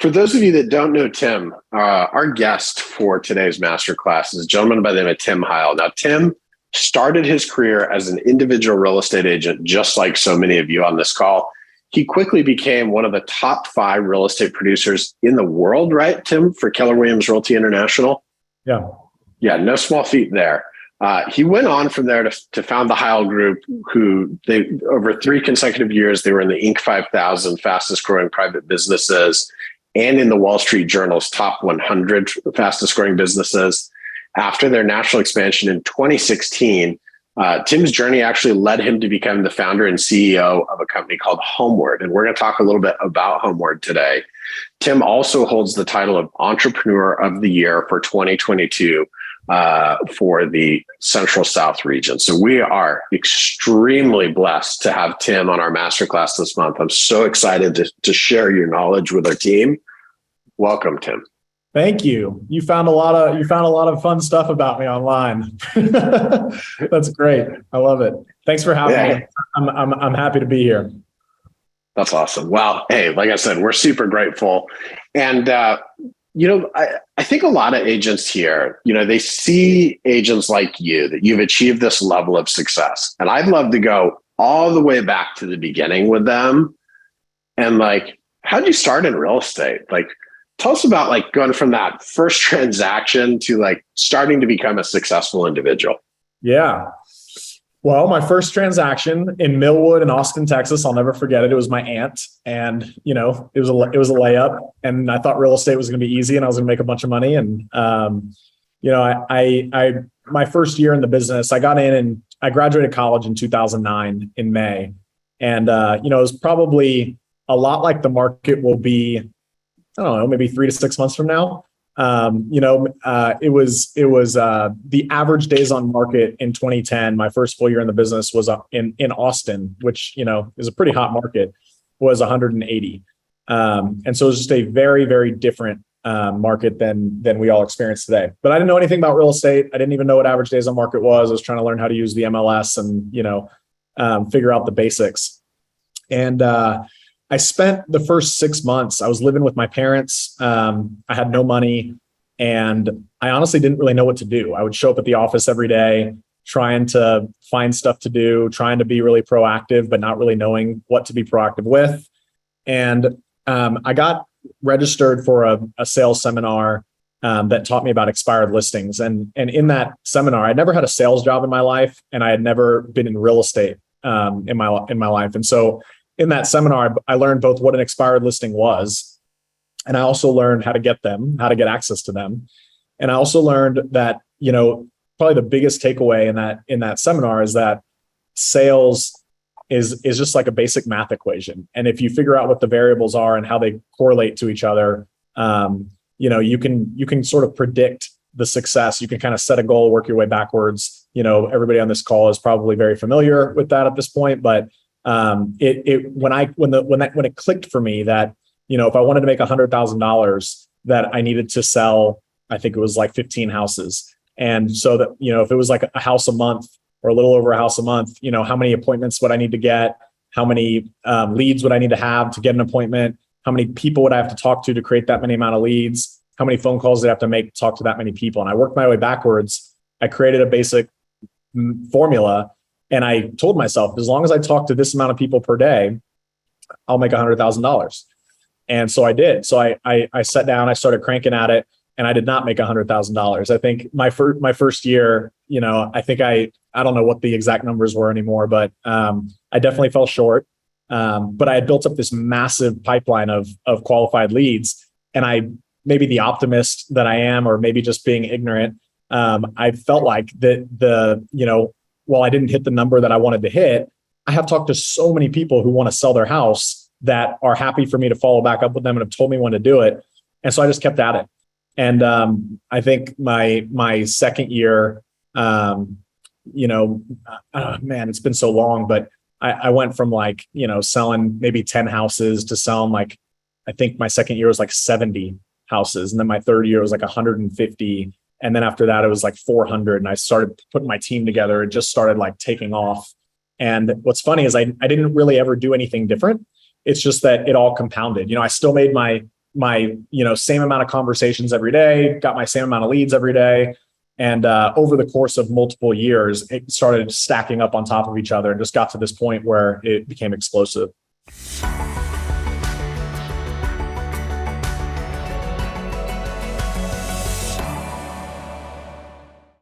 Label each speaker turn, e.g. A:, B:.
A: For those of you that don't know Tim, our guest for today's masterclass is a gentleman by the name of Tim Heil. Now, Tim started his career as an individual real estate agent, just like so many of you on this call. He quickly became one of the top 5 real estate producers in the world, right, Tim, for Keller Williams Realty International?
B: Yeah.
A: Yeah, no small feat there. He went on from there to found the Heil Group, over 3 consecutive years, they were in the Inc. 5000 fastest growing private businesses and in the Wall Street Journal's top 100 fastest growing businesses. After their national expansion in 2016, Tim's journey actually led him to become the founder and CEO of a company called Homeward. And we're going to talk a little bit about Homeward today. Tim also holds the title of Entrepreneur of the Year for 2022 for the Central South region. So we are extremely blessed to have Tim on our masterclass this month. I'm so excited to share your knowledge with our team. Welcome, Tim.
B: Thank you. You found a lot of fun stuff about me online. That's great. I love it. Thanks for having me. I'm happy to be here.
A: That's awesome. Wow. Hey, like I said, we're super grateful. And I think a lot of agents here, they see agents like you, that you've achieved this level of success. And I'd love to go all the way back to the beginning with them. And how'd you start in real estate? Tell us about going from that first transaction to starting to become a successful individual.
B: Yeah. Well, my first transaction in Millwood in Austin, Texas, I'll never forget it. It was my aunt, and it was a layup, and I thought real estate was going to be easy, and I was going to make a bunch of money. And I my first year in the business, I got in and I graduated college in 2009 in May, and it was probably a lot like the market will be. I don't know, maybe 3 to 6 months from now. It was the average days on market in 2010. My first full year in the business was in Austin, which, is a pretty hot market, was 180. And so it was just a very, very different market than we all experience today. But I didn't know anything about real estate. I didn't even know what average days on market was. I was trying to learn how to use the MLS and, figure out the basics. And, I spent the first 6 months, I was living with my parents. I had no money, and I honestly didn't really know what to do. I would show up at the office every day, trying to find stuff to do, trying to be really proactive, but not really knowing what to be proactive with. And I got registered for a sales seminar that taught me about expired listings. And in that seminar, I never had a sales job in my life, and I had never been in real estate in my life. And so in that seminar, I learned both what an expired listing was, and I also learned how to get them, how to get access to them. And I also learned that, probably the biggest takeaway in that seminar is that sales is just like a basic math equation. And if you figure out what the variables are and how they correlate to each other, you can sort of predict the success. You can kind of set a goal, work your way backwards. Everybody on this call is probably very familiar with that at this point, but when it clicked for me that, if I wanted to make $100,000, that I needed to sell, I think it was 15 houses. And so that, if it was a house a month or a little over a house a month, how many appointments would I need to get? How many leads would I need to have to get an appointment? How many people would I have to talk to create that many amount of leads? How many phone calls did I have to make to talk to that many people? And I worked my way backwards. I created a basic formula. And I told myself, as long as I talk to this amount of people per day, I'll make $100,000. And so I did. So I sat down, I started cranking at it, and I did not make $100,000. I think my first year, I don't know what the exact numbers were anymore, but I definitely fell short. But I had built up this massive pipeline of qualified leads, and I, maybe the optimist that I am, or maybe just being ignorant, I felt like while I didn't hit the number that I wanted to hit, I have talked to so many people who want to sell their house that are happy for me to follow back up with them and have told me when to do it. And so I just kept at it. And I think my second year, man, it's been so long, but I went from selling maybe 10 houses to selling I think my second year was 70 houses. And then my third year was 150. And then after that, it was 400. And I started putting my team together. It just started taking off. And what's funny is I didn't really ever do anything different. It's just that it all compounded. I still made my my, same amount of conversations every day, got my same amount of leads every day. And over the course of multiple years, it started stacking up on top of each other and just got to this point where it became explosive.